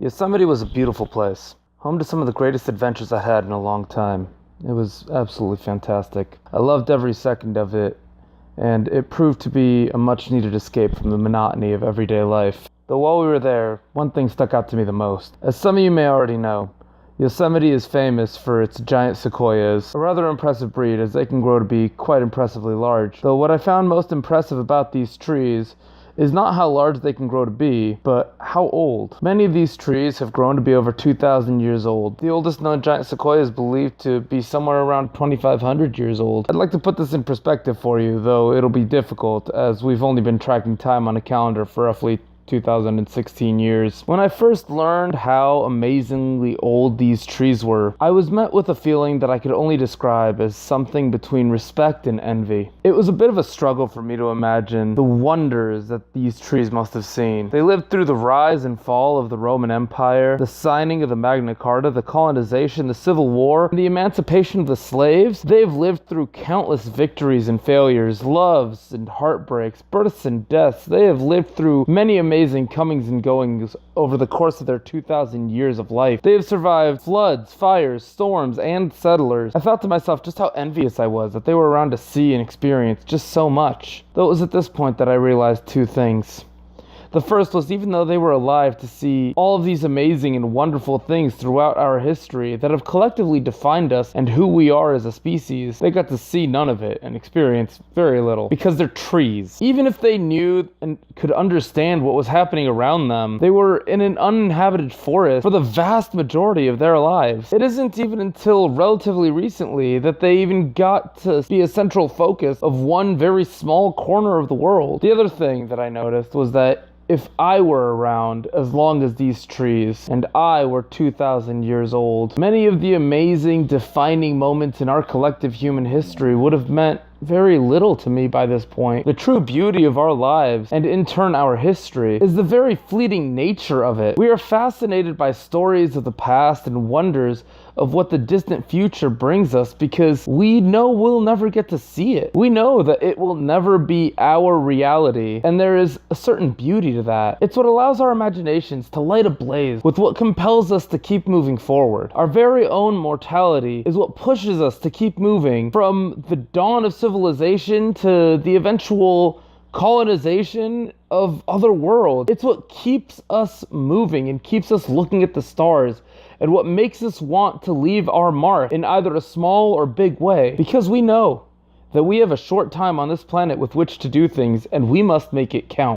Yosemite was a beautiful place, home to some of the greatest adventures I had in a long time. It was absolutely fantastic. I loved every second of it, and it proved to be a much-needed escape from the monotony of everyday life. Though while we were there, one thing stuck out to me the most. As some of you may already know, Yosemite is famous for its giant sequoias, a rather impressive breed as they can grow to be quite impressively large. Though what I found most impressive about these trees is not how large they can grow to be, but how old. Many of these trees have grown to be over 2,000 years old. The oldest known giant sequoia is believed to be somewhere around 2,500 years old. I'd like to put this in perspective for you, though it'll be difficult as we've only been tracking time on a calendar for roughly 2016 years. When I first learned how amazingly old these trees were, I was met with a feeling that I could only describe as something between respect and envy. It was a bit of a struggle for me to imagine the wonders that these trees must have seen. They lived through the rise and fall of the Roman Empire, the signing of the Magna Carta, the colonization, the Civil War, and the emancipation of the slaves. They have lived through countless victories and failures, loves and heartbreaks, births and deaths. They have lived through many amazing comings and goings over the course of their 2,000 years of life. They have survived floods, fires, storms, and settlers. I thought to myself just how envious I was that they were around to see and experience just so much. Though it was at this point that I realized two things. The first was, even though they were alive to see all of these amazing and wonderful things throughout our history that have collectively defined us and who we are as a species, they got to see none of it and experience very little because they're trees. Even if they knew and could understand what was happening around them, they were in an uninhabited forest for the vast majority of their lives. It isn't even until relatively recently that they even got to be a central focus of one very small corner of the world. The other thing that I noticed was that if I were around as long as these trees, and I were 2,000 years old, many of the amazing defining moments in our collective human history would have meant very little to me by this point. The true beauty of our lives, and in turn our history, is the very fleeting nature of it. We are fascinated by stories of the past and wonders of what the distant future brings us because we know we'll never get to see it. We know that it will never be our reality, and there is a certain beauty to that. It's what allows our imaginations to light ablaze with what compels us to keep moving forward. Our very own mortality is what pushes us to keep moving from the dawn of civilization to the eventual colonization of other worlds. It's what keeps us moving and keeps us looking at the stars, and what makes us want to leave our mark in either a small or big way, because we know that we have a short time on this planet with which to do things, and we must make it count.